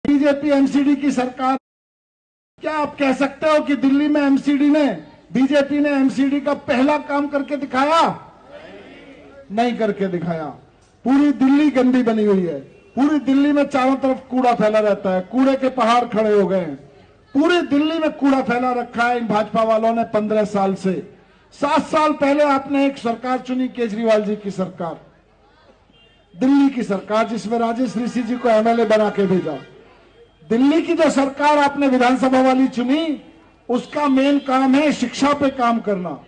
BJP MCD की सरकार, क्या आप कह सकते हो कि दिल्ली में एमसीडी ने, बीजेपी ने एमसीडी का पहला काम करके दिखाया? नहीं करके दिखाया। पूरी दिल्ली गंदी बनी हुई है। पूरी दिल्ली में चारों तरफ कूड़ा फैला रहता है, कूड़े के पहाड़ खड़े हो गए हैं। पूरी दिल्ली में कूड़ा फैला रखा है इन भाजपा वालों ने 15 साल से। 7 साल पहले आपने एक सरकार चुनी, केजरीवाल जी की सरकार, दिल्ली की सरकार, जिसमें राजेश ऋषि जी को एमएलए बना के भेजा। दिल्ली की जो सरकार आपने विधानसभा वाली चुनी, उसका मेन काम है शिक्षा पे काम करना,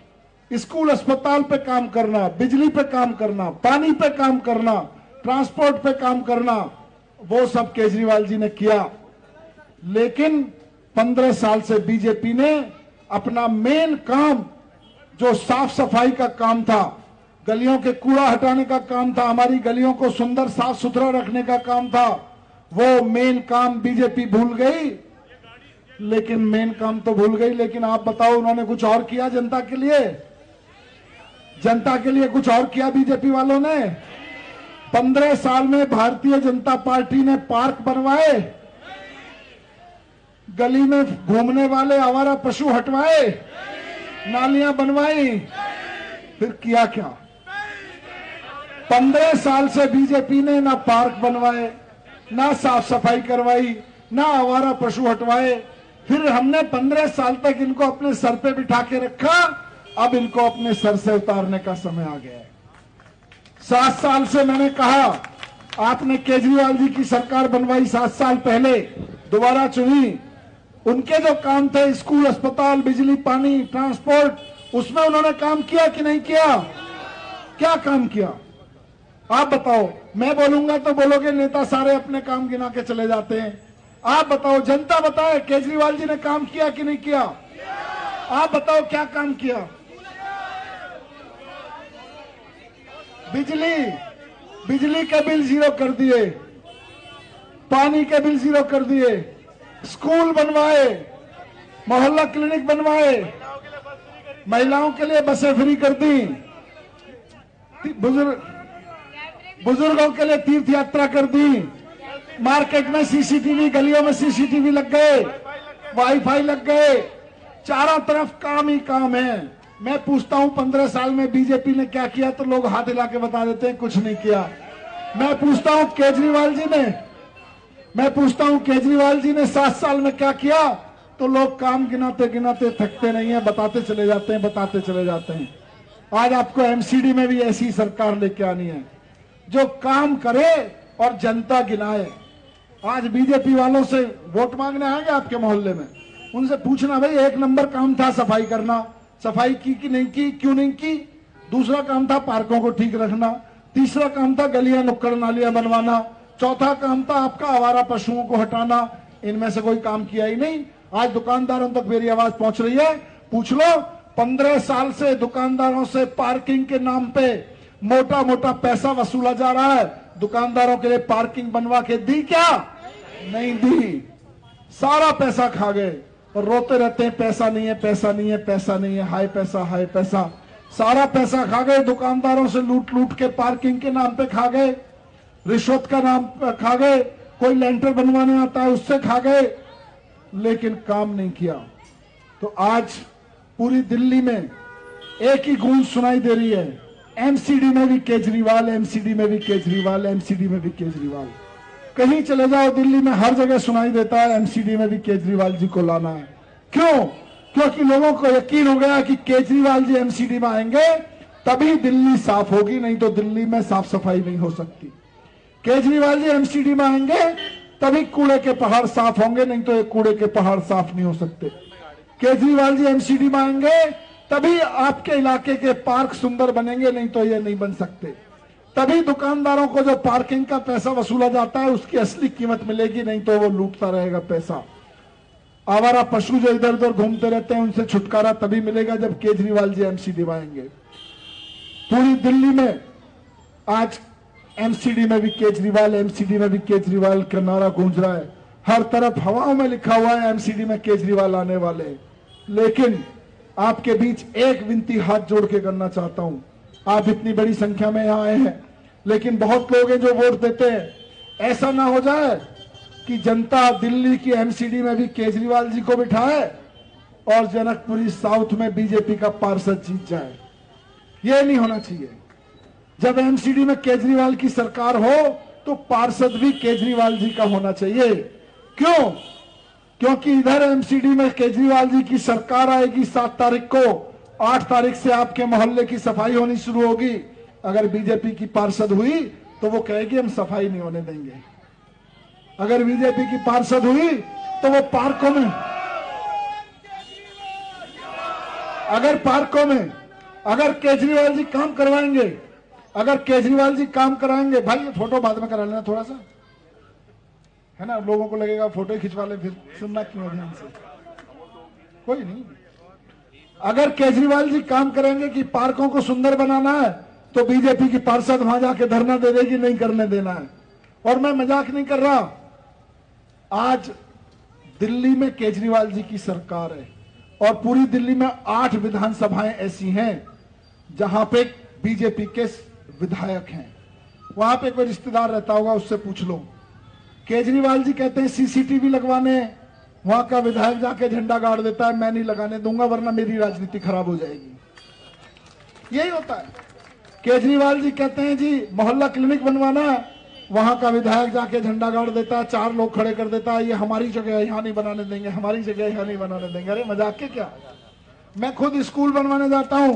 स्कूल अस्पताल पे काम करना, बिजली पे काम करना, पानी पे काम करना, ट्रांसपोर्ट पे काम करना। वो सब केजरीवाल जी ने किया। लेकिन 15 साल से बीजेपी ने अपना मेन काम, जो साफ सफाई का काम था, गलियों के कूड़ा हटाने का काम था, हमारी गलियों को सुंदर साफ सुथरा रखने का काम था, वो मेन काम बीजेपी भूल गई। लेकिन मेन काम तो भूल गई, लेकिन आप बताओ उन्होंने कुछ और किया जनता के लिए? जनता के लिए कुछ और किया बीजेपी वालों ने? 15 साल में भारतीय जनता पार्टी ने पार्क बनवाए, गली में घूमने वाले आवारा पशु हटवाए, नालियां बनवाई, फिर किया क्या? 15 साल से बीजेपी ने ना पार्क बनवाए, ना साफ सफाई करवाई, ना आवारा पशु हटवाए। फिर हमने 15 साल तक इनको अपने सर पे बिठा के रखा, अब इनको अपने सर से उतारने का समय आ गया है। 7 साल से मैंने कहा, आपने केजरीवाल जी की सरकार बनवाई 7 साल पहले, दोबारा चुनी। उनके जो काम थे, स्कूल, अस्पताल, बिजली, पानी, ट्रांसपोर्ट, उसमें उन्होंने काम किया कि नहीं किया? क्या काम किया आप बताओ? मैं बोलूंगा तो बोलोगे नेता सारे अपने काम गिना के चले जाते हैं। आप बताओ, जनता बताए केजरीवाल जी ने काम किया कि नहीं किया? आप बताओ क्या काम किया? बिजली के बिल 0 कर दिए, पानी के बिल 0 कर दिए, स्कूल बनवाए, मोहल्ला क्लिनिक बनवाए, महिलाओं के लिए बसें फ्री कर दी, बुजुर्गों के लिए तीर्थ यात्रा कर दी, मार्केट में सीसीटीवी, गलियों में सीसीटीवी लग गए, वाईफाई लग गए, चारों तरफ काम ही काम है। मैं पूछता हूं 15 साल में बीजेपी ने क्या किया, तो लोग हाथ हिला के बता देते हैं कुछ नहीं किया। मैं पूछता हूं केजरीवाल जी ने 7 साल में क्या किया, तो लोग काम गिनाते गिनाते थकते नहीं है, बताते चले जाते हैं। आज आपको एमसीडी में भी ऐसी सरकार लेके आनी है जो काम करे और जनता गिनाए। आज बीजेपी वालों से वोट मांगने आएंगे आपके मोहल्ले में, उनसे पूछना, भाई 1 नंबर काम था सफाई करना, सफाई की कि नहीं की, क्यों नहीं की? दूसरा काम था पार्कों को ठीक रखना, तीसरा काम था गलियां नुक्कड़ नालियां बनवाना, चौथा काम था आपका आवारा पशुओं को हटाना। इनमें से कोई काम किया ही नहीं। आज दुकानदारों तक मेरी आवाज पहुंच रही है, पूछ लो, 15 साल से दुकानदारों से पार्किंग के नाम पे मोटा मोटा पैसा वसूला जा रहा है। दुकानदारों के लिए पार्किंग बनवा के दी क्या? नहीं दी। सारा पैसा खा गए और रोते रहते हैं पैसा नहीं है, पैसा नहीं है, पैसा नहीं है, हाय पैसा, हाय पैसा। सारा पैसा खा गए, दुकानदारों से लूट लूट के पार्किंग के नाम पे खा गए, रिश्वत का नाम पे खा गए, कोई लेंटर बनवाने आता है उससे खा गए, लेकिन काम नहीं किया। तो आज पूरी दिल्ली में एक ही गूंज सुनाई दे रही है, एमसीडी में भी केजरीवाल, एमसीडी में भी केजरीवाल, एमसीडी में भी केजरीवाल। कहीं चले जाओ दिल्ली में हर जगह सुनाई देता है एमसीडी में भी केजरीवाल जी को लाना है। क्यों? क्योंकि लोगों को यकीन हो गया कि केजरीवाल जी एमसीडी में आएंगे तभी दिल्ली साफ होगी, नहीं तो दिल्ली में साफ सफाई नहीं हो सकती। केजरीवाल जी एमसीडी में आएंगे तभी कूड़े के पहाड़ साफ होंगे, नहीं तो ये कूड़े के पहाड़ साफ नहीं हो सकते। केजरीवाल जी एमसीडी में आएंगे तभी आपके इलाके के पार्क सुंदर बनेंगे, नहीं तो ये नहीं बन सकते। तभी दुकानदारों को जो पार्किंग का पैसा वसूला जाता है उसकी असली कीमत मिलेगी, नहीं तो वो लूटता रहेगा पैसा। आवारा पशु जो इधर उधर घूमते रहते हैं उनसे छुटकारा तभी मिलेगा जब केजरीवाल जी एमसीडी में आएंगे। पूरी दिल्ली में आज एमसीडी में भी केजरीवाल, एमसीडी में भी केजरीवाल का नारा गूंज रहा है। हर तरफ हवाओं में लिखा हुआ है एमसीडी में केजरीवाल आने वाले। लेकिन आपके बीच एक विनती हाथ जोड़ के करना चाहता हूं। आप इतनी बड़ी संख्या में यहां आए हैं, लेकिन बहुत लोग हैं जो वोट देते हैं। ऐसा ना हो जाए कि जनता दिल्ली की एमसीडी में भी केजरीवाल जी को बिठाए और जनकपुरी साउथ में बीजेपी का पार्षद जीत जाए। यह नहीं होना चाहिए। जब एमसीडी में केजरीवाल की सरकार हो तो पार्षद भी केजरीवाल जी का होना चाहिए। क्यों? क्योंकि इधर एमसीडी में केजरीवाल जी की सरकार आएगी 7 तारीख को, 8 तारीख से आपके मोहल्ले की सफाई होनी शुरू होगी। अगर बीजेपी की पार्षद हुई तो वो कहेगी हम सफाई नहीं होने देंगे। अगर बीजेपी की पार्षद हुई तो वो पार्कों में अगर केजरीवाल जी काम करवाएंगे, अगर केजरीवाल जी काम कराएंगे, भाई ये फोटो बाद में करा लेना थोड़ा सा, है ना, लोगों को लगेगा फोटो खिंचवा ले, फिर सुनना क्यों ध्यान से, कोई नहीं। अगर केजरीवाल जी काम करेंगे कि पार्कों को सुंदर बनाना है तो बीजेपी की पार्षद वहां जाके धरना दे देगी नहीं करने देना है। और मैं मजाक नहीं कर रहा, आज दिल्ली में केजरीवाल जी की सरकार है और पूरी दिल्ली में 8 विधानसभाएं ऐसी हैं जहां पे बीजेपी के विधायक हैं। वहां पे कोई रिश्तेदार रहता होगा, उससे पूछ लो। केजरीवाल जी कहते हैं सीसीटीवी लगवाने, वहां का विधायक जाके झंडा गाड़ देता है, मैं नहीं लगाने दूंगा वरना मेरी राजनीति खराब हो जाएगी। यही होता है। केजरीवाल जी कहते हैं जी मोहल्ला क्लिनिक बनवाना है, वहां का विधायक जाके झंडा गाड़ देता है, 4 लोग खड़े कर देता है, ये हमारी जगह यहां नहीं बनाने देंगे, हमारी जगह यहां नहीं बनाने देंगे। अरे मजाक के क्या? मैं खुद स्कूल बनवाने जाता हूं,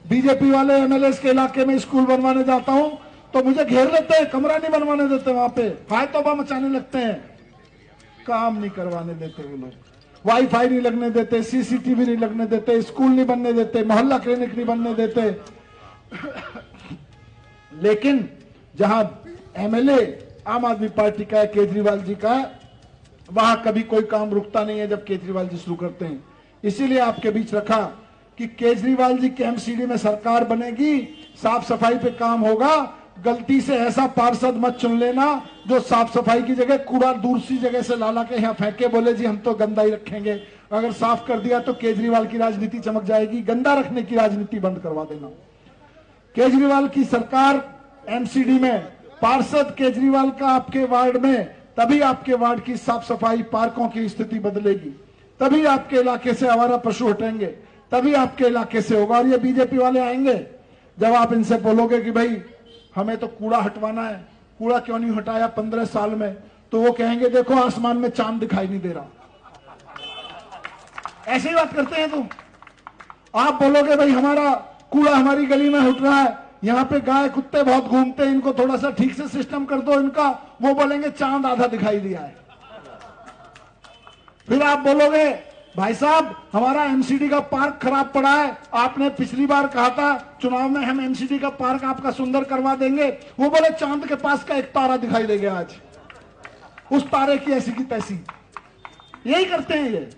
बीजेपी वाले एमएलए के इलाके में स्कूल बनवाने जाता हूं तो मुझे घेर लेते हैं, कमरा नहीं बनवाने देते, वहां पे हाय तौबा मचाने लगते हैं, काम नहीं करवाने देते वो लोग, वाईफाई नहीं लगने देते, सीसीटीवी नहीं लगने देते, स्कूल नहीं बनने देते, मोहल्ला क्लिनिक नहीं बनने देते। लेकिन जहां एमएलए आम आदमी पार्टी का है, केजरीवाल जी का, वहां कभी कोई काम रुकता नहीं है जब केजरीवाल जी शुरू करते हैं। इसीलिए आपके बीच रखा कि केजरीवाल जी के एमसीडी में सरकार बनेगी, साफ सफाई पे काम होगा। गलती से ऐसा पार्षद मत चुन लेना जो साफ सफाई की जगह कूड़ा दूसरी जगह से ला के यहाँ फेंके, बोले जी हम तो गंदा ही रखेंगे। अगर साफ कर दिया तो केजरीवाल की राजनीति चमक जाएगी। गंदा रखने की राजनीति बंद करवा देना। केजरीवाल की सरकार एमसीडी में पार्षद केजरीवाल का आपके वार्ड में, तभी आपके वार्ड की साफ सफाई, पार्कों की स्थिति बदलेगी, तभी आपके इलाके से आवारा पशु हटेंगे, तभी आपके इलाके से होगा। और ये बीजेपी वाले आएंगे, जब आप इनसे बोलोगे कि भाई हमें तो कूड़ा हटवाना है, कूड़ा क्यों नहीं हटाया 15 साल में, तो वो कहेंगे देखो आसमान में चांद दिखाई नहीं दे रहा। ऐसे ही बात करते हैं तुम। आप बोलोगे भाई हमारा कूड़ा हमारी गली में हट रहा है, यहाँ पे गाय कुत्ते बहुत घूमते हैं, इनको थोड़ा सा ठीक से सिस्टम कर दो इनका, वो बोलेंगे चांद आधा दिखाई दिया है। फिर आप बोलोगे भाई साहब हमारा एमसीडी का पार्क खराब पड़ा है, आपने पिछली बार कहा था चुनाव में हम एमसीडी का पार्क आपका सुंदर करवा देंगे, वो बोले चांद के पास का एक तारा दिखाई दे गया आज, उस तारे की ऐसी की तैसी। यही करते हैं ये।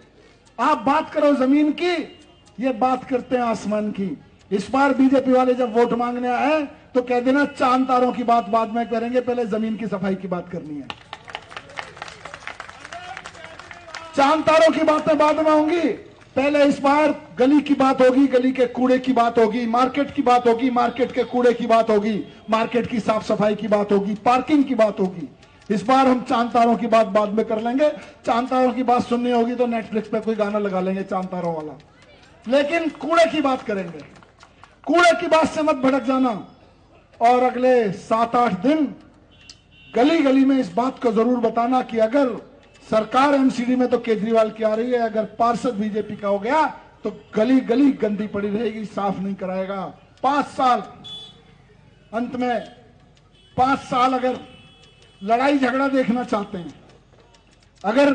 आप बात करो जमीन की, ये बात करते हैं आसमान की। इस बार बीजेपी वाले जब वोट मांगने आए तो कह देना चांद तारों की बात बाद में करेंगे, पहले जमीन की सफाई की बात करनी है। चांद तारों की बातें बाद में होंगी, पहले इस बार गली की बात होगी, गली के कूड़े की बात होगी, मार्केट की बात होगी, मार्केट के कूड़े की बात होगी, मार्केट की साफ सफाई की बात होगी, पार्किंग की बात होगी। इस बार हम चांद तारों की बात बाद में कर लेंगे। चांद तारों की बात सुननी होगी तो नेटफ्लिक्स पे कोई गाना लगा लेंगे चांद तारों वाला, लेकिन कूड़े की बात करेंगे। कूड़े की बात से मत भड़क जाना। और अगले 7-8 दिन गली गली में इस बात को जरूर बताना कि अगर सरकार एमसीडी में तो केजरीवाल की आ रही है, अगर पार्षद बीजेपी का हो गया तो गली गली गंदी पड़ी रहेगी, साफ नहीं कराएगा। 5 साल अंत में 5 साल अगर लड़ाई झगड़ा देखना चाहते हैं, अगर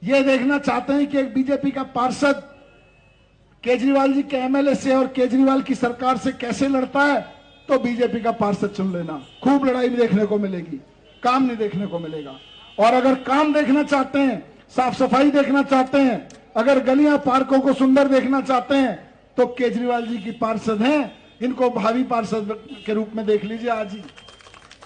ये देखना चाहते हैं कि एक बीजेपी का पार्षद केजरीवाल जी के एमएलए से और केजरीवाल की सरकार से कैसे लड़ता है, तो बीजेपी का पार्षद चुन लेना। खूब लड़ाई देखने को मिलेगी, काम नहीं देखने को मिलेगा। और अगर काम देखना चाहते हैं, साफ सफाई देखना चाहते हैं, अगर गलियां पार्कों को सुंदर देखना चाहते हैं, तो केजरीवाल जी की पार्षद हैं, इनको भावी पार्षद के रूप में देख लीजिए। आज ही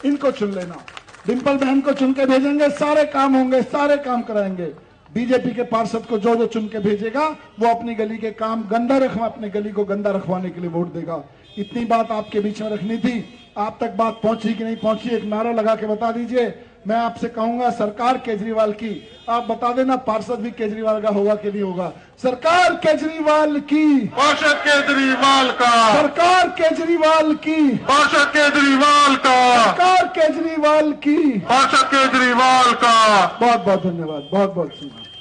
इनको चुन लेना। डिंपल बहन को चुन के भेजेंगे, सारे काम होंगे, सारे काम कराएंगे। बीजेपी के पार्षद को जो जो चुन के भेजेगा वो अपनी गली के काम गंदा अपनी गली को गंदा रखवाने के लिए वोट देगा। इतनी बात आपके बीच में रखनी थी। आप तक बात पहुंची कि नहीं पहुंची, एक नारा लगा के बता दीजिए। मैं आपसे कहूंगा सरकार केजरीवाल की, आप बता देना पार्षद भी केजरीवाल का होगा कि नहीं होगा। सरकार केजरीवाल की, पार्षद केजरीवाल का, सरकार केजरीवाल की, पार्षद केजरीवाल का, सरकार केजरीवाल की, पार्षद केजरीवाल का। बहुत बहुत धन्यवाद, बहुत बहुत धन्यवाद।